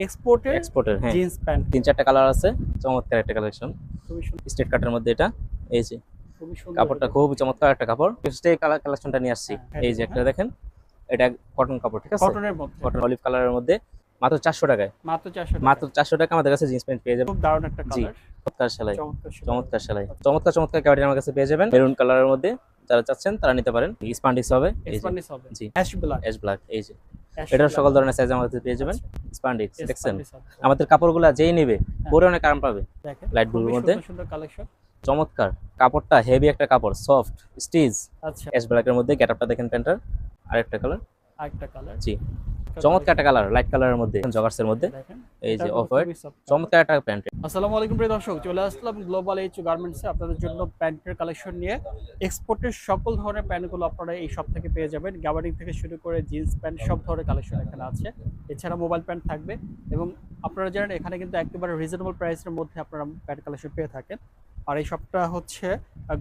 এক্সপোর্টের হ্যাঁ jeans pant. 3-4টা colour আছে, চমৎকার একটা কালেকশন। খুবই সুন্দর, স্টেট কাটের মধ্যে এটা, এই যে খুবই সুন্দর কাপড়টা এটা। খুব চমৎকার একটা কাপড়। স্টে কালেকশনটা নিয়ে আসছি, হ্যাঁ, এই যে একটা দেখেন, এটা কটন কাপড়, ঠিক আছে, কটনের মধ্যে কটন অলিভ কালারের মধ্যে, মাত্র 400 টাকায়। মাত্র 400 মাত্র টাকা। 400 টাকা আমাদের কাছে জিন্স প্যান্ট পেয়ে যাবেন। খুব দারুণ একটা জি, কালার, চমৎকার সেলাই, চমৎকার সেলাই। চমৎকার সেলাই, চমৎকার চমৎকার ক্যাবার্ড আমার কাছে পেয়ে যাবেন। মেরুন কালারের মধ্যে যারা চাচ্ছেন তারা নিতে পারেন। স্পান্ডিক্স হবে, এই যে স্প্যানিশ হবে, জি অ্যাশ ব্ল্যাক, অ্যাশ ব্ল্যাক, এই যে অ্যাশ এটার ব্ল্যাক। সকল ধরনের সাইজ আমাদের কাছে পেয়ে যাবেন। আচ্ছা, স্পান্ডিক্স দেখছেন, স্প্যানিশ হবে। আমাদের কাপড়গুলা যেই নেবে পরে অনেক আরাম পাবে। দেখেন লাইট ব্লুর খুবই মধ্যে সুন্দর সুন্দর কালেকশন। চমৎকার কাপড়টা, হেভি একটা কাপড়, সফট স্টিচ, আচ্ছা, অ্যাশ ব্ল্যাকের মধ্যে। গেটআপটা দেখেন প্যান্টার, আরেকটা কালার, আরেকটা কালার। জি চমৎকার একটা কালার, লাইট কালারের মধ্যে, জগার্সের মধ্যে, দেখেন এই এটা যে কিন্তু অফ হোয়াইট, খুবই soft কালার। চমৎকার একটা প্যান্ট। আসসালামু আলাইকুম প্রিয় দর্শক, চলে আসলাম গ্লোবাল এইচ গার্মেন্টসে আপনাদের জন্য প্যান্টের কালেকশন নিয়ে। এক্সপোর্টের সকল ধরনের প্যান্টগুলো আপনারা এই শপ থেকে পেয়ে যাবেন। গাবার্ডিং থেকে শুরু করে জিন্স প্যান্ট সব ধরনের কালেকশন এখানে আছে। এছাড়া মোবাইল প্যান্ট থাকবে এবং আপনারা জানেন এখানে কিন্তু একেবারে রিজনেবল প্রাইসের মধ্যে আপনারা প্যান্ট কালেকশন পেয়ে থাকেন। আর এই শপটা হচ্ছে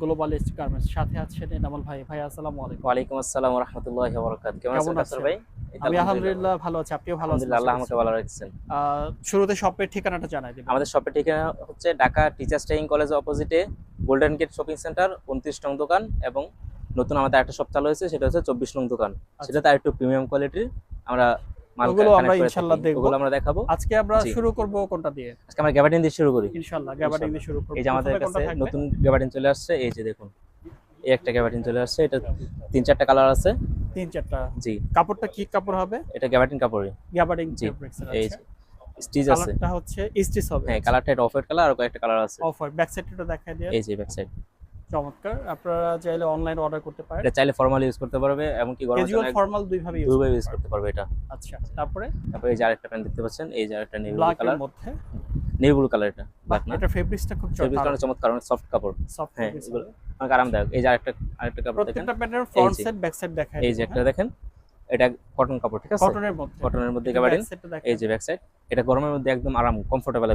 গ্লোবাল এইচ গার্মেন্টস। সাথে আছেন এনামুল ভাই। ভাই আসসালামু আলাইকুম। ওয়ালাইকুম আসসালাম ওয়া রাহমাতুল্লাহি ওয়া বারাকাতুহু। কেমন কেমন আছেন কাসর আছেন? ভাই? এই তো আমি আলহামদুলিল্লাহ ভালো আছি, আপনিও ভালো আছেন? আলহামদুলিল্লাহ, আল্লাহ আমাকে ভালো রাখছেন। শুরুতে শপের ঠিকানাটা জানাই দিবেন। আমাদের শপের ঠিকানা হচ্ছে ঢাকা টিচার্স ট্রেনিং কলেজের অপোজিটে গোল্ডেন গেট শপিং সেন্টার, 29 নং দোকান। এবং নতুন আমাদের একটা শপ চালু হয়েছে, সেটা হচ্ছে 24 নং দোকান। সেটাতে আরেকটু প্রিমিয়াম কোয়ালিটির আমরা মাল ওগুলো আমরা কানেক্ট করে ইনশাআল্লাহ থাকি, দেখবো। ওগুলো আমরা দেখাবো। আজকে আমরা জি। শুরু করব কোনটা দিয়ে? আজকে আমরা গ্যাবার্ডিন দিয়ে শুরু করি ইনশাআল্লাহ গ্যাবার্ডিং দিয়ে শুরু করব। এই যে আমাদের প্রথমে কোনটা কাছে থাকবে? নতুন গ্যাবার্ডিন চলে আসছে, এই যে দেখুন, এই একটা গ্যাবার্ডিন চলে আসছে। এটা 3-4টা কালার আছে। 3-4টা। জি, কাপড়টা কি কাপড় হবে? এটা গ্যাবার্ডিন কাপড়ই। গ্যাবার্ডিং জি, ফেব্রিক্স এর এই আছে। যে স্টিচ আছে, কালারটা হচ্ছে স্টিচ হবে। হ্যাঁ কালারটা এটা অফ হোয়াইট কালার, আর কয়েকটা কালার আছে। Off white. ব্যাক সাইডটা দেখায় দেন। এই যে ব্যাক সাইড, চমৎকার। আপনারা চাইলে অনলাইন অর্ডার করতে পারেন। এটা চাইলে ফর্মাল ইউজ করতে পারবে, এমনকি গরমের ক্যাজুয়াল জন্য ফর্মাল দুই ভাবে ইউজ দুইভাবে করতে ইউজ পারবেন। করতে পারবে এটা। আচ্ছা, তারপরে তারপরে এই যে আরেকটা প্যান্ট দেখতে পাচ্ছেন, এই যে আরেকটা নেভি ব্লু ব্ল্যাক এর কালার, মধ্যে। নেভি ব্লু কালার, এটা ব্ল্যাক না, এটা ফেব্রিক্সটা খুব ফেব্রিকটা চমৎকার। অনেক চমৎকার, অনেক সফট কাপড়, সফট হ্যাঁ ফেব্রিক্স এগুলো হবে। অনেক আরামদায়ক। এই যে আরেকটা কাপড় দেখেন, প্রত্যেকটা প্যান্টের ফ্রন্ট যে সাইড ব্যাক সাইড দেখায় এই যে দিব, একটা হ্যাঁ? দেখেন, এটা কটন কাপড়, ঠিক আছে, কটনের মধ্যে। কটনের মধ্যে একটু গ্যাবার্ডিন। ব্যাক সাইডটা এই দেখায় যে দেন। ব্যাক সাইড, এটা গরমের মধ্যে একদম আরাম, কমফোর্টেবল।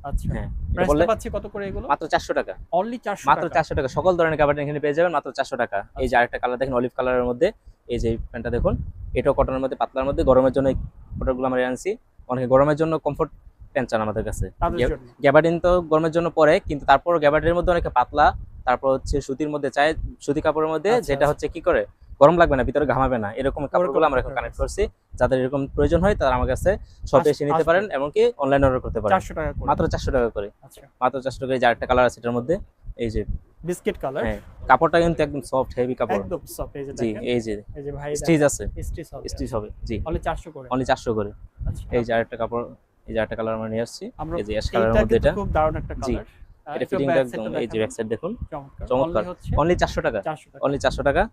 আচ্ছা। হ্যাঁ, এটা প্রাইসটা বললে পাচ্ছি কত করে এগুলো? মাত্র 400 টাকা, অনলি 400 মাত্র টাকা। 400 টাকা। সকল ধরনের গ্যাবার্ডিন এখানে পেয়ে যাবেন মাত্র 400 টাকা। এই যে আরেকটা কালার দেখেন, অলিভ কালারের মধ্যে, এই যে প্যান্টটা দেখুন, এটাও কটনের মধ্যে, পাতলার মধ্যে। গরমের জন্য এই প্রোডাক্টগুলো আমরা আনছি। অনেকে গরমের জন্য কমফোর্ট প্যান্ট চান আমাদের কাছে। তাদের জন্য। গ্যাবার্ডিন তো গরমের জন্য পরে, কিন্তু তারপর গ্যাবার্ডিনের মধ্যে অনেকে পাতলা, তারপর হচ্ছে সুতির মধ্যে চায়, সুতি কাপড়ের মধ্যে, আচ্ছা, যেটা হচ্ছে কি করে গরম লাগবে না, ভিতরে ঘামাবে না, এরকম কাপড়গুলো আমরা এখন কানেক্ট করছি। যাদের এরকম প্রয়োজন হয় তারা আমার কাছে শপে এসে নিতে পারেন, এমনকি অনলাইন অর্ডার করতে পারেন 400 টাকা করে। মাত্র 400 টাকা করে। আচ্ছা। মাত্র 400 টাকা। এই যে আরেকটা কালার আছে এটার মধ্যে, এই যে বিস্কিট কালার। হ্যাঁ, কাপড়টা কিন্তু একদম সফট হেভি কাপড়। একদম সফট। এই যে জি, দেখেন। এই যে এই যে ভাই স্টিচ আছে, স্টিচ হবে। স্টিচ হবে। জি, অনলি 400 করে। অনলি 400 করে। আচ্ছা। এই যে আরেকটা কাপড়, এই যে আরেকটা কালার আমরা নিয়ে আসছি, আমরা এই যে অ্যাশ কালারের এইটা মধ্যে। কিন্তু এটা খুব দারুণ একটা জি, কালার। এটা ফিটিংটা একদম, এই যে ব্যাক সাইড দেখুন, চমৎকার। চমৎকার। অনলি হচ্ছে অনলি 400 টাকা, 400 টাকা। অনলি 400 টাকা।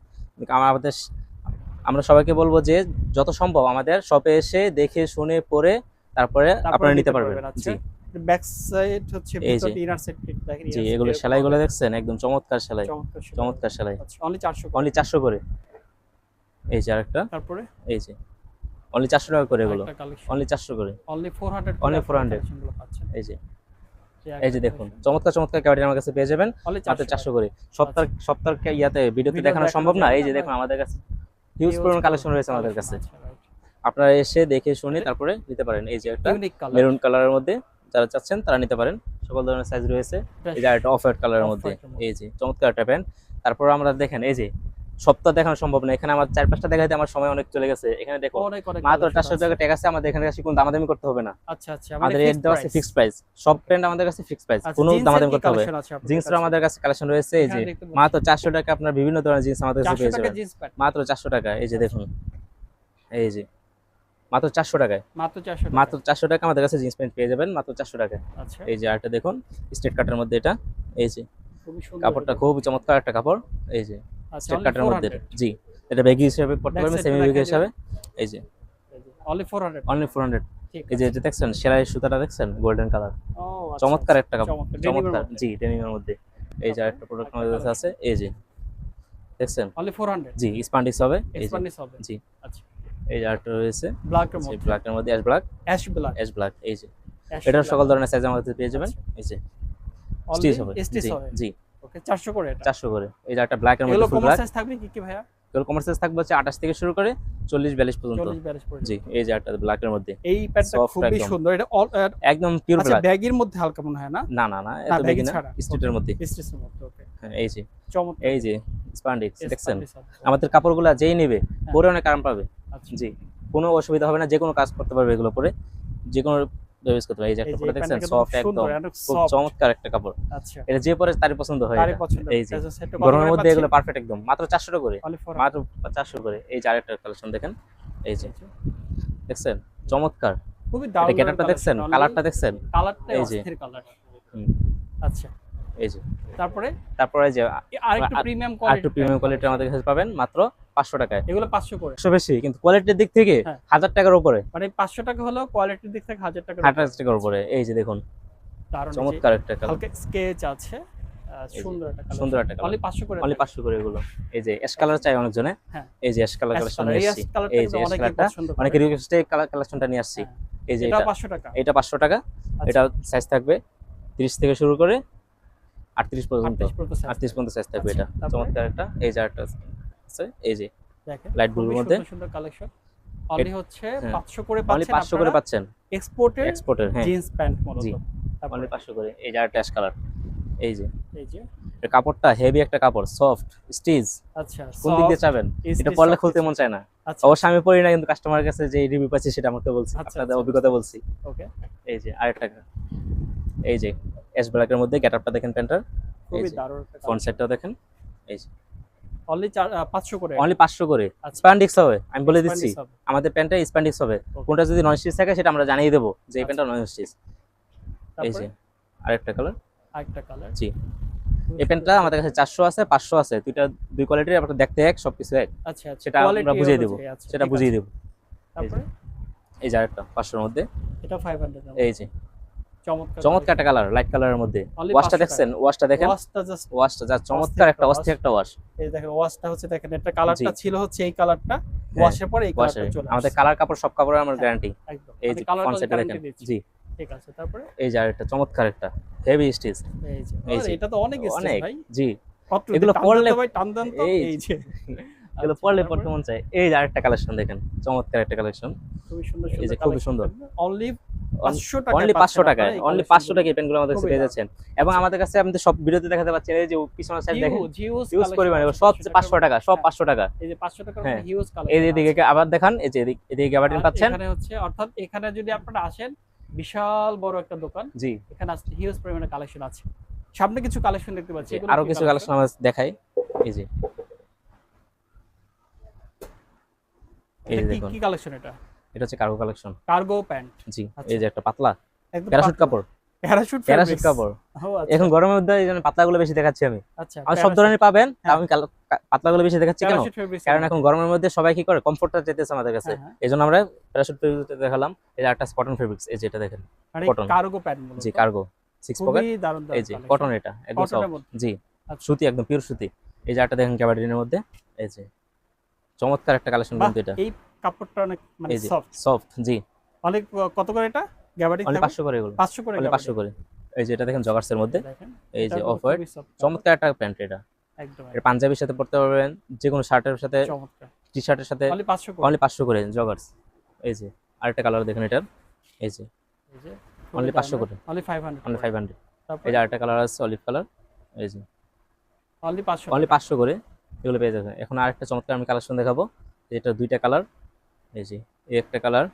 আমরা সবাইকে বলবো যে যত সম্ভব আমাদের শপে এসে দেখে শুনে পরে তারপরে আপনারা নিতে পারবেন। আচ্ছা। জি, ব্যাক সাইড হচ্ছে এই ভিতর যে ইনার সাইড দেখেন। জি, এগুলো সেলাইগুলো দেখছেন, একদম চমৎকার সেলাই, চমৎকার সেলাই। চমৎকার সেলাই। আচ্ছা, অনলি 400 করে। অনলি 400 করে। এই যে আরেকটা, তারপরে এই যে অনলি 400 টাকা করে এগুলো, আরেকটা কালেকশন। অনলি 400 করে। অনলি 400 অনলি করে 400 কালেকশনগুলো পাচ্ছেন। এই যে, যে এই যে দেখুন, চমৎকার চমৎকার ক্যাবার্ডিন আমার কাছে পেয়ে যাবেন অনলি মাত্র 400 করে। সপ্তাহ ইয়াতে ভিডিওতে ভিডিও দেখানো দেখানো সম্ভব না। যায় এই না, যে আমরা দেখুন আমাদের কাছে হিউজ পরিমাণ কালেকশন রয়েছে আমাদের কাছে, আচ্ছা, রাইট। আপনারা এসে দেখে শুনে তারপরে নিতে পারেন। এই যে একটা ইউনিক কালার। মেরুন কালারের মধ্যে যারা চাচ্ছেন তারা নিতে পারেন, সকল ধরনের সাইজ রয়েছে। এই যে একটা অফ হোয়াইট কালারের মধ্যে, এই যে চমৎকার একটা প্যান্ট। তারপর আমরা দেখেন, এই যে সপ্তাহ দেখানো সম্ভব না, এখানে আমার 4-5টা দেখাইতে আমার সময় অনেক চলে গেছে। এখানে দেখো অনেক মাত্র collection 400 টাকা আছে। ট্যাগ আছে, আমাদের এখানে কাছে কোনো দামাদামি করতে হবে না। আচ্ছা, আচ্ছা। আমাদের মানে রেট দেওয়া আছে ফিক্সড প্রাইস, সব প্যান্ট আমাদের কাছে ফিক্সড প্রাইস, কোনো দামাদামি করতে হবে। জিন্সের আমাদের কাছে কালেকশন রয়েছে, এই যে মাত্র 400 টাকা আপনার বিভিন্ন ধরনের জিন্স আমাদের কাছে পেয়ে 400 টাকা যাবেন জিন্স প্যান্ট। মাত্র 400 টাকা। এই যে দেখুন, এই যে মাত্র 400 টাকায়, মাত্র 400 টাকা। মাত্র 400 টাকা আমাদের কাছে জিন্স প্যান্ট পেয়ে যাবেন মাত্র 400 টাকায়। আচ্ছা। এই যে আরেকটা দেখুন, স্ট্রেট কাটের মধ্যে, এটা এই যে খুবই সুন্দর কাপড়টা এটা। খুব চমৎকার একটা কাপড়। এই যে আচ্ছা, স্ট্রেট অনলি কাটের মধ্যে, 400। জি এটা ব্যাগি হিসেবে পড়তে Back পারবেন, side সেমি টা ব্যাগি দেখাই হিসেবে। এই যে অনলি 400। অনলি 400। ঠিক এই যে আছে। এটা দেখছেন, সেলাইয়ের সুতাটা দেখছেন, গোল্ডেন কালার, ও আচ্ছা, চমৎকার আচ্ছা, একটা কাপড়, চমৎকার। ডেনিমের চমৎকার। মধ্যে। জি, ডেনিমের মধ্যে। এই যে আরেকটা প্রোডাক্ট আমাদের কাছে আছে, এই যে দেখছেন, অনলি 400। জি স্পান্ডিক্স হবে। এই যে এক্সপ্যান্ডিস হবে। জি, আচ্ছা। এই যে আরেকটা রয়েছে, ব্ল্যাক এর জি মধ্যে। ব্ল্যাকের মধ্যে, ash black, ash black. Ash black. এই যে অ্যাশ এটার ব্ল্যাক। সকল ধরনের সাইজ আমাদের পেয়ে যাবেন। আচ্ছা। এই যে অনলি স্টিচ হবে, স্টিচ জি হবে। জি ওকে, 400 করে এটা। 400 করে। এই যে একটা ব্ল্যাকের মধ্যে এগুলো ফুল কমার ব্ল্যাক, সাইজ থাকবে কি কি ভাইয়া? এগুলো কমার্সিয়াল থাকবে হচ্ছে 28 থেকে শুরু করে 40-42 পর্যন্ত। 40-42 পর্যন্ত। জি, এই যে একটা ব্ল্যাকের মধ্যে এই প্যান্টটা Soft খুবই একদম। সুন্দর। এটা একদম পিওর আচ্ছা ব্ল্যাক। ব্যাগের মধ্যে হালকা মনে হয় না? না, না, না, না এত ব্যাগি বেগি না, ছাড়া। স্ট্রিটের মধ্যে। স্ট্রেসের মধ্যে ওকে। হ্যাঁ, এই যে, চমৎকার। এই যে স্প্যান্ডেক্স দেখছেন? স্প্যান্ডিস আছে। আমাদের কাপড়গুলা যেই নেবে হ্যাঁ। পরে অনেক আরাম পাবে। আচ্ছা। জি, কোনো অসুবিধা হবে না, যেকোনো কাজ করতে পারবে এগুলো পরে। যেকোনো ব্যবহার করতে পারবে। এই যে এই একটা যে পরে এই দেখছেন প্যান্টটা সফট খুব সুন্দর, একদম। অনেক খুব সফট। চমৎকার একটা কাপড়। আচ্ছা। এটা যে পরে তারই পছন্দ হয় তারই এটা। পছন্দ। এই যে এটা সেট কত গরমের করে মধ্যে পাচ্ছি? এগুলো পারফেক্ট একদম। মাত্র 400 টাকা করে। অনলি ফর মাত্র 400 করে। এই যে আরেকটা কালেকশন দেখেন। এই যে দেখছেন? চমৎকার। খুবই এটা দারুণ গেটআপটা দেখছেন? কালারটা দেখছেন? কালারটাই এই যে, অস্থির কালার। হুম, আচ্ছা। এই যে। তারপরে তারপরে যে আরেকটু প্রিমিয়াম আরেকটু কোয়ালিটি প্রিমিয়াম কোয়ালিটির আমাদের কাছে পাবেন মাত্র 500 টাকায়। এগুলো 500 করে। 100 বেশি কিন্তু কোয়ালিটির দিক থেকে হ্যাঁ। 1000 টাকার উপরে। মানে 500 টাকা হলেও কোয়ালিটির দিক থেকে 1000 টাকার 1000 টাকার উপরে। এই যে দেখুন দারুণ। এই যে চমৎকার একটা কালার। হালকা স্কেচ আছে। এই যে, সুন্দর একটা কালার। সুন্দর একটা কালার। অনলি 500 করে। অনলি 500 করে এগুলো। এই যে অ্যাশ কালার চাই অনেকজনে। হ্যাঁ। এই যে ash colour ash collection colour. নিয়ে এই আসছি। অ্যাশ কালারটা এই যে কিন্তু অ্যাশ অনেকেই কালারটা পছন্দ করে। অনেকে রিকোয়েস্টে কালেকশনটা নিয়ে আসছি। হ্যাঁ। এই যে এটা এটা 500 টাকা। এটা 500 টাকা। আচ্ছা। এটা সাইজ থাকবে 30 থেকে শুরু করে 38 পর্যন্ত। 38 পর্যন্ত size 38 পর্যন্ত সাইজ থাকবে আচ্ছা, এটা। তারপরে? চমৎকার একটা। এই যে আরেকটা আছে। এই যে দেখেন লাইট ব্লুর খুবই মধ্যে। সুন্দর সুন্দর কালেকশন। অনলি হচ্ছে হ্যাঁ। 500 করে অনলি পাচ্ছেন 500 করে পাচ্ছেন। এক্সপোর্টের এক্সপোর্টের, হ্যাঁ। জিন্স প্যান্ট মূলত। জি। তারপরে অনলি 500 করে। এই যে আরেকটা অ্যাশ কালার। এই যে এই যে এর কাপড়টা হেভি একটা কাপড়, সফট, স্টিচ। আচ্ছা কোন দিক দিয়ে সফট চাবেন? এটা স্টিচ পরলে সব খুলতে কিছু। মন চায় না। আচ্ছা অবশ্য আমি পরি না, কিন্তু কাস্টমারের কাছে যে রিভিউ পাচ্ছি সেটা আমাকে বলছি। আচ্ছা, আপনাদের আচ্ছা। অভিজ্ঞতা বলছি। ওকে। এই যে আরেকটা। এই যে অ্যাশ ব্ল্যাকের মধ্যে গেটআপটা দেখেন প্যান্টার। এই খুবই যে দারুণ একটা ফ্রন্ট সাইডটাও দেখেন। এই যে অনলি 500 করে। অনলি 500 করে। আচ্ছা। স্প্যান্ডিক্স হবে। আমি বলে দিচ্ছি। স্প্যান্ডিক্স হবে। আমাদের প্যান্টটা স্প্যান্ডিক্স হবে। Okay. কোনটা যদি নন স্টিচ থাকে সেটা আমরা জানিয়ে দেব যে এই আচ্ছা। প্যান্টটা নন স্টিচ। এই তারপরে যে আরেকটা কালার। আরেকটা কালার। জি। এই প্যান্টটা আমাদের কাছে 400 আছে, 500 আছে। দুই কোয়ালিটির, আপনারা দেখতে এক, সবকিছু এক। আচ্ছা আচ্ছা। সেটা আমরা বুঝিয়ে দেব। সেটা বুঝিয়ে দেব। তারপরে এই যে আরেকটা 500 এর মধ্যে। এটা 500 এর এই যে চমৎকার চমৎকার একটা কালার, লাইট কালারের মধ্যে। Only ওয়াশটা 500 দেখছেন? ওয়াশটা দেখেন। ওয়াশটা জাস্ট ওয়াশটা যা চমৎকার একটা অস্থির একটা ওয়াশ। এই দেখেন ওয়াশটা হচ্ছে দেখেন এটা কালারটা জি। ছিল হচ্ছে এই কালারটা ওয়াশের পরে এই ওয়াশে কালারটা চলে আমাদের আসছে। কালার কাপড় সব কাপড়ের আমার হ্যাঁ। গ্যারান্টি। একদম এই মানে যে কালারটা ফ্রন্ট সাইডে দেখেন। গ্যারান্টি দিচ্ছি। জি। ঠিক আছে তারপরে এই যে আরেকটা চমৎকার একটা হেভি স্টিচ। এই যে এই আরে যে এটা তো অনেক স্টেজ অনেক। ভাই জি। কত এগুলো টান দেন পরলে তো ভাই টান দেন তো এই এই যে এগুলো আচ্ছা, পরলে তারপরে? পড়তে মন চায়। এই যে আরেকটা কালেকশন দেখেন, চমৎকার একটা কালেকশন। খুবই সুন্দর এই যে সুন্দর খুবই সুন্দর। অনলি 500 টাকা অনলি 500 টাকায়, অনলি 500 টাকায় এই পেনগুলো আমাদের কাছে খুবই পেয়ে দারুণ। যাচ্ছেন। এবং আমাদের কাছে আপনি সব ভিডিওতে দেখাতে পাচ্ছেন, এই যে পিছনের সাইড দেখেন হিউজ ইউজ পরিমাণে সব 500 টাকা, সব 500 টাকা। এই যে 500 টাকার হ্যাঁ। হিউজ এই কালেকশন দিকে আবার দেখান, এই যে এদিকে গ্যাবার্ডিন পাচ্ছেন। এখানে হচ্ছে অর্থাৎ এখানে যদি আপনারা আসেন বিশাল বড় একটা দোকান জি। এখানে আসলে হিউজ পরিমাণে কালেকশন আছে সামনে কিছু কালেকশন দেখতে পাচ্ছি জি, এগুলো আরো কি কিছু কালেকশন আমরা দেখাই। এই যে এই যে এটা দেখুন, কি কালেকশন এটা এটা হচ্ছে কার্গো কালেকশন। কার্গো প্যান্ট জি। আচ্ছা। এই যে একটা পাতলা একদম প্যারাশুট কাপড়। প্যারাশুট প্যারাশুট কাপড়। ও আচ্ছা এখন গরমের মধ্যে এই জন্য পাতলাগুলো বেশি দেখাচ্ছি আমি। আচ্ছা আমি সব ধরনের পাবেন, তা হ্যাঁ। আমি পাতলাগুলো বেশি দেখাচ্ছি কেন? প্যারাশুট ফেব্রিক্স কারণ এখন গরমের মধ্যে সবাই কি করে, কমফোর্টটা চাইতেছে আমাদের কাছে। হ্যাঁ, হ্যাঁ। এই জন্য আমরা প্যারাশুট ফেব্রিক্স দেখালাম। এই যে একটা কটন ফেব্রিক্স, এই যে এটা দেখেন। মানে cotton। কার্গো প্যান্ট মূলত জি, কার্গো 6 পকেট। খুবই দারুণ এই যে কটন, এটা একদম কটনের সফট। মধ্যে। জি। আচ্ছা। সুতি, একদম পিওর সুতি। এই যে একটা দেখেন গ্যাবার্ডিনের মধ্যে। এই যে চমৎকার একটা কালেকশন কিন্তু এটা। এই কাপড়টা অনেক মানে এই যে সফট সফট। জি। অনেক কত করে এটা গ্যাবার্ডিং অনলি 500 করে এগুলো। 500 করে অনলি 500 করে। এই যে এটা দেখেন জগার্সের মধ্যে। দেখেন এই যে এটা অফ হোয়াইট, খুবই soft চমৎকার একটা প্যান্ট এটা। একদম এটা পাঞ্জাবির সাথে পরতে পারবেন, যে কোনো শার্টের সাথে, চমৎকার টি শার্টের সাথে। অনলি 500 করে অনলি 500 করে জগার্স। এই যে আরেকটা কালার দেখেন এটার। এই যে এই যে অনলি 500 করে। Only 500 only 500। তারপর এই যে আরেকটা কালার আছে অলিভ কালার। এই যে অনলি 500 অনলি 500 করে এগুলো পেয়ে যাবেন। এখন আরেকটা চমৎকার আমি কালেকশন দেখাবো। এটা দুইটা কালার। এই যে এই একটা কালার।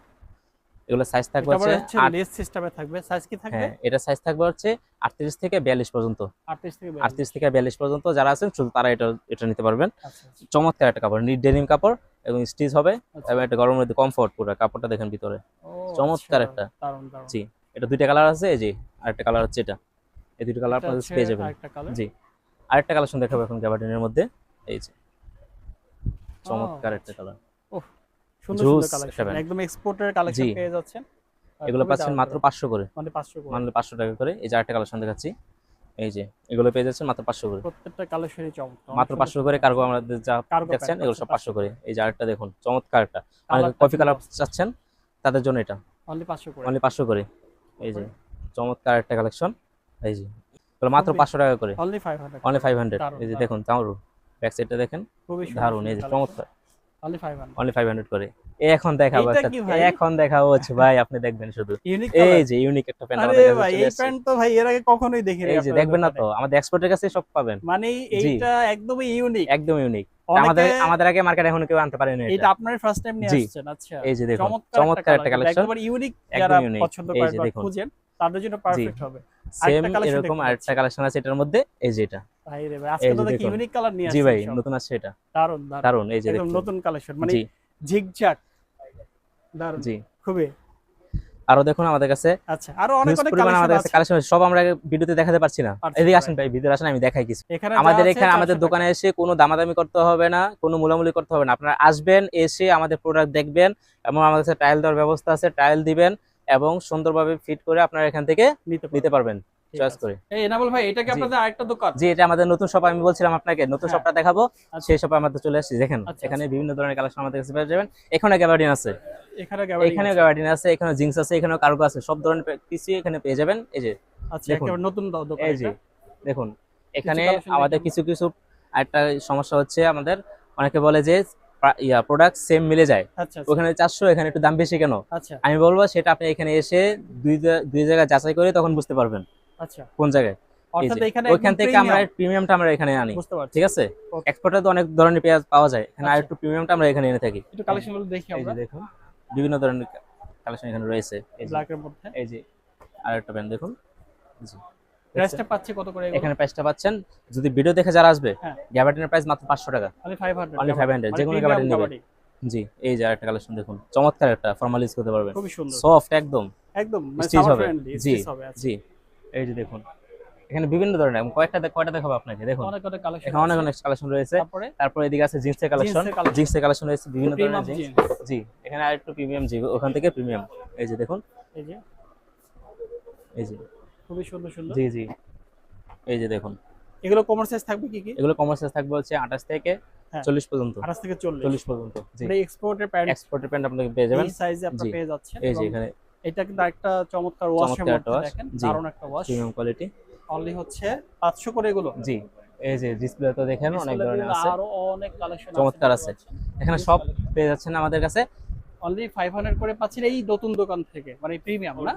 এগুলো সাইজ থাকবে হচ্ছে লেস সিস্টেমে থাকবে সাইজ কি থাকবে হ্যাঁ, এটা সাইজ থাকবে হচ্ছে 38 থেকে 42 পর্যন্ত। 38 থেকে 38 থেকে 42 পর্যন্ত যারা আছেন শুধু তারা এটা নিতে পারবেন। আচ্ছা আচ্ছা চমৎকার একটা কাপড়, নিট ডেনিম কাপড় এবং স্টিচ হবে। আচ্ছা। এবং একটা গরমের মধ্যে কমফোর্ট, পুরো কাপড়টা দেখেন ভিতরে। ও চমৎকার আচ্ছা, একটা। দারুণ দারুণ জি। এটা দুইটা কালার আছে। এই যে আরেকটা কালার হচ্ছে এটা। এই দুটো কালার এটা আপনারা হচ্ছে পেয়ে যাবেন। আরেকটা কালার জি। আরেকটা কালেকশন দেখাবো এখন গ্যাবার্ডিনের মধ্যে। এই যে চমৎকার একটা কালার। ওহ সুন্দর Juice সুন্দর কালেকশন একটা একদম এক্সপোর্টের কালেকশন জি। পেয়ে যাচ্ছেন এগুলো খুবই পাচ্ছেন দারুণ মাত্র দারুণ। 500 করে। মানে 500 করে মাত্র 500 টাকা করে। এই যে আরেকটা কালেকশন দেখাচ্ছি। এই যে এগুলো পেয়ে যাচ্ছেন মাত্র 500 করে। প্রত্যেকটা কালেকশনই চমৎকার মাত্র 500 করে কার্গো আমাদের যা Cargo দেখছেন pant এগুলো সব 500 করে। এই যে আরেকটা দেখুন চমৎকার একটা, Colourটা কফি কালার খুবই চাচ্ছেন তাদের জন্য এটা অনলি 500 করে অনলি 500 করে। এই যে চমৎকার একটা কালেকশন। এই যে এগুলো মাত্র খুবই- 500 টাকা করে। Only 500 only 500। দারুণ, এই যে দারুণ। দেখুন চাউরু ব্যাক সাইডটা দেখেন, খুবই দারুন, এই যে চমৎকার, অনলি 500 অনলি 500 করে। এখন দেখাবো এইটা একটা, কি ভাই? এখন দেখাবো হচ্ছে ভাই, আপনি দেখবেন শুধু। ইউনিক এই কালার। যে ইউনিক একটা প্যান্ট আরে আমাদের কাছে ভাই চলে এই আসছে। প্যান্ট তো ভাই এর আগে কখনোই দেখিনি এই যে আপনাদের দেখবেন না দোকানে। তো, আমাদের এক্সপোর্টের কাছে সব পাবেন। মানে জি, এইটা একদমই ইউনিক। একদম ইউনিক। আমাদের অনেকে আমাদের আগে মার্কেটে এখনো কেউ আনতে পারেনি এটা এটা। আপনার ফার্স্ট টাইম নিয়ে জি, আসছেন। আচ্ছা, এই যে দেখুন, চমৎকার চমৎকার একটা কালার, কালেকশন, একদম ইউনিক। যারা একদম ইউনিক। পছন্দ এই করেন যে বা দেখুন, খুঁজেন তাদের জন্য জি, পারফেক্ট হবে। সেম আরেকটা কালেকশন এরকম দেখতে আরেকটা পাচ্ছি। কালেকশন আছে এটার মধ্যে, এই যে এটা। ভাই রে ভাই, আজকে এই তো যে দেখি দেখুন, ইউনিক কালার নিয়ে জি আসছেন ভাই, সব। নতুন আসছে এটা, দারুন দারুন। দারুন, এই যে একদম দেখুন। নতুন কালেকশন, মানে জি, ঝিকঝাক। দারুন, জি। খুবই। আরো দেখুন আমাদের কাছে আচ্ছা, আরো অনেক হিউজ অনেক পরিমাণ কালেকশন আমাদের কাছে আছে। কালেকশন আছে, সব আমরা ভিডিওতে দেখাতে পারছি না। পারছেন এদিকে না আসেন ভাই। ভাই, ভিতরে আসেন, আমি দেখাই কিছু। এখানে যা আমাদের আছে এখানে, আমাদের 400 দোকানে টাকা। এসে কোনো দামাদামি করতে হবে না, কোনো মুলামুলি করতে হবে না। আপনারা আসবেন, এসে আমাদের প্রোডাক্ট দেখবেন, এবং আমাদের কাছে ট্রায়াল দেওয়ার ব্যবস্থা আছে, ট্রায়াল দিবেন এবং সুন্দরভাবে ফিট করে আপনারা এখান থেকে নিতে নিতে পারবেন। পারবেন ঠিক চয়েস আছে। করে। এই এনামুল ভাই, এটা কি জি, আপনাদের আরেকটা দোকান? জি, এটা আমাদের নতুন শপ। আমি বলছিলাম আপনাকে নতুন হ্যাঁ। শপটা দেখাবো, আচ্ছা সেই শপে আমাদের চলে আসছি। দেখেন আচ্ছা এখানে আচ্ছা। বিভিন্ন ধরনের কালেকশন আমাদের কাছে পেয়ে যাবেন। এখানে গ্যাবার্ডিন আছে, এখানে গ্যাবারিং এখানে আছে। গ্যাবার্ডিন আছে, এখানে জিন্স আছে, এখানে কার্গো আছে, সব ধরনের পিসি এখানে পেয়ে যাবেন। এই যে আচ্ছা, দেখুন, একেবারে নতুন দোকান এই যে এটা। দেখুন, কিছু এখানে কালেকশন আমাদের দেখি কিছু কিছু আরেকটা সমস্যা হচ্ছে, আমাদের অনেকে বলে যে প্রোডাক্ট সেম মিলে যায়, আমরা। আচ্ছা আচ্ছা ওখানে 400 এখানে একটু দাম বেশি কেন। আচ্ছা আমি বলবো সেটা আপনি এখানে এসে দুই জায়গায় যাচাই করে তখন বুঝতে পারবেন আচ্ছা। কোন জায়গায়। এই অর্থাৎ যে এখানে ওইখান একদম থেকে আমরা প্রিমিয়াম। প্রিমিয়ামটা আমরা এখানে আনি, বুঝতে পারছি। ঠিক আছে। ওকে। এক্সপোর্টে তো অনেক ধরনের পেঁয়াজ পাওয়া যায়, এখানে আর আচ্ছা, একটু প্রিমিয়ামটা আমরা এখানে এনে থাকি। একটু কালেকশন গুলো দেখি এই আমরা। যে দেখুন, বিভিন্ন ধরনের কালেকশন এখানে রয়েছে। এই যে, ব্ল্যাক এর মধ্যে এই যে আরেকটা প্যান্ট দেখুন, জি, দেখছেন? প্রাইসটা পাচ্ছি কত করে এগুলো? এখানে প্রাইসটা পাচ্ছেন, যদি ভিডিও দেখে যারা আসবে, হ্যাঁ, গ্যাবার্ডিনের প্রাইস মাত্র 500 টাকা, অনলি 500 অনলি 500, মানে যে কোনো প্রিমিয়াম গ্যাবার্ডিন নেবে। গ্যাবারিং। জি, এই যে আরেকটা কালেকশন দেখুন, চমৎকার একটা ফর্মাল ইউজ করতে পারবেন, খুবই সুন্দর। সফট একদম, একদম মানে স্টিচ সামার হবে। ফ্রেন্ডলি, জি, স্টিচ হবে। আচ্ছা, জি, এই যে দেখুন, এখানে বিভিন্ন ধরনের, এবং কয়টা দেখাবো আপনাকে, দেখুন অনেক অনেক কালেকশন এখানে অনেক আছে। অনেক কালেকশন রয়েছে। তারপরে তারপর এদিকে আছে জিন্সের কালেকশন, জিন্সের কালেকশন, জিন্সের কালেকশন রয়েছে বিভিন্ন প্রিমিয়াম ধরনের জিন্স। জিন্স। জি, এখানে আরেকটু প্রিমিয়াম, জি, ওখান থেকে প্রিমিয়াম। এই যে দেখুন, এই যে এই যে, খুবই সুন্দর সুন্দর। জি, জি, এই যে দেখুন, এগুলো কমার সাইজ থাকবে কি কি? এগুলো কমার্সিয়াল থাকবে হচ্ছে 28 থেকে হ্যাঁ, 40 পর্যন্ত, 28 থেকে 40। 40 পর্যন্ত। জি, মানে এক্সপোর্টের প্যান্ট এক্সপোর্টের প্যান্ট আপনাকে পেয়ে যাবেন। এই সাইজে আপনারা জি, পেয়ে যাচ্ছেন। এই যে এবং এখানে এটা কিন্তু একটা চমৎকার ওয়াশের চমৎকার একটা মধ্যে ওয়াশ, দেখেন, জি, দারুণ একটা ওয়াশ। Premium quality. অনলি হচ্ছে 500 করে এগুলো। জি, এই যে ডিসপ্লে তো দেখেন অনেক ডিসপ্লে ধরনের গুলো আছে, আরো অনেক কালেকশন চমৎকার আছে। এখানে সব পেয়ে যাচ্ছেন আমাদের কাছে অনলি 500 করে পাচ্ছেন এই নতুন দোকান থেকে, মানে প্রিমিয়াম না,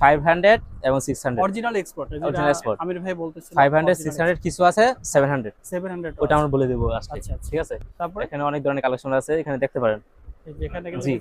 500 এবং 600, অরিজিনাল এক্সপোর্ট। Original export। আমির ভাই বলতেছিল 500 600 কিছু আছে 700, 700 ওটা আমরা বলে দেবো আজকে, আচ্ছা আচ্ছা। ঠিক আছে। তারপরে এখানে অনেক ধরনের কালেকশন আছে, এখানে দেখতে পারেন, যেখানে জি,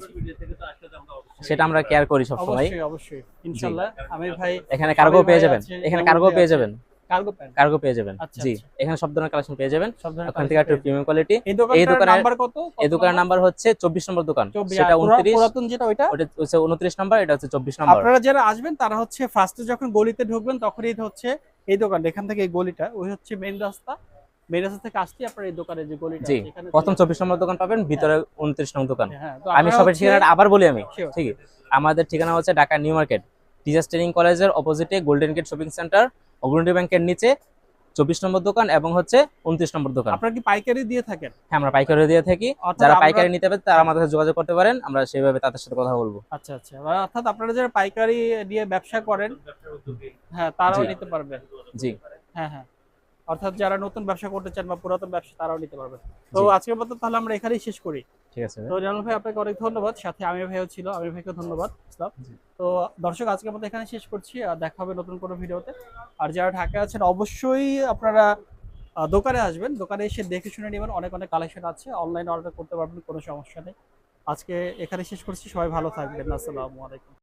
সেটা আমরা কেয়ার করি সব সময়। অবশ্যই অবশ্যই ইনশাআল্লাহ আমির ভাই। এখানে কার্গো পেয়ে যাবেন, এখানে কার্গো পেয়ে যাবেন, কার্গো প্যান্ট, কার্গো পেয়ে যাবেন। আচ্ছা, জি, আচ্ছা। এখানে সব ধরনের কালেকশন পেয়ে যাবেন, সব ধরনের ওখান থেকে একটু collection পেয়ে প্রিমিয়াম কোয়ালিটি। যাবেন। এই এই দোকানটার দোকানের নাম্বার কত? এই দোকানের নাম্বার হচ্ছে 24 নম্বর দোকান, 24, সেটা আর 29, পুরাতন যেটা ওইটা। ওটা হচ্ছে 29 নম্বর, এটা হচ্ছে 24 নম্বর। আপনারা যারা আসবেন তারা হচ্ছে ফার্স্টে যখন গলিতে ঢুকবেন তখনই এটা হচ্ছে এই দোকান, এখান থেকে এই গলিটা ওই হচ্ছে মেইন রাস্তা। মেইন রাস্তা থেকে আসলে আপনারা এই দোকানের যে গলিটা জি, আছে, এখানে প্রথম চলে 24 নম্বর দোকান পাবেন, ভিতরে 29 নম্বর দোকান। আসবেন। হ্যাঁ, তো আমি আপনারা সবার হচ্ছে ঠিকানাটা আবার বলি আমি, Sure. ঠিক আছে। আমাদের ঠিকানা হচ্ছে Dhaka new market, teachers training কলেজের অপোজিটে গোল্ডেন গেট শপিং সেন্টার, অগ্রণী ব্যাংকের নিচে 24 নম্বর দোকান এবং হচ্ছে 29 নম্বর দোকান। আপনারা কি পাইকারি দিয়ে থাকেন? হ্যাঁ, আমরা পাইকারি দিয়ে থাকি, অর্থাৎ যারা আমরা- পাইকারি নিতে পারে তারা আমাদের সাথে যোগাযোগ করতে পারেন, আমরা সেইভাবে তাদের সাথে কথা বলবো। আচ্ছা আচ্ছা, অর্থাৎ আপনারা যারা পাইকারি দিয়ে ব্যবসা করেন, হ্যাঁ তারাও জি, নিতে পারবেন। জি, হ্যাঁ হ্যাঁ, অর্থাৎ যারা নতুন ব্যবসা করতে চান বা পুরাতন ব্যবসা তারাও নিতে পারবেন। তো জি। আজকের মতো তাহলে আমরা এখানেই শেষ করি। ঠিক আছে তো জানাল ভাই আপনাকে অনেক ধন্যবাদ, সাথে আমির ভাইও ছিল, আমির ভাইকে ধন্যবাদ। ইসলাম। জি। তো দর্শক আজকের মতো এখানে শেষ করছি, আর দেখা হবে নতুন কোনো ভিডিওতে। আর যারা ঢাকায় আছেন অবশ্যই আপনারা দোকানে আসবেন, দোকানে এসে দেখে শুনে নেবেন, অনেক অনেক কালেকশন আছে, অনলাইনে অর্ডার করতে পারবেন, কোনো সমস্যা নেই। আজকে এখানে শেষ করছি, সবাই ভালো থাকবেন, আসসালামু আলাইকুম।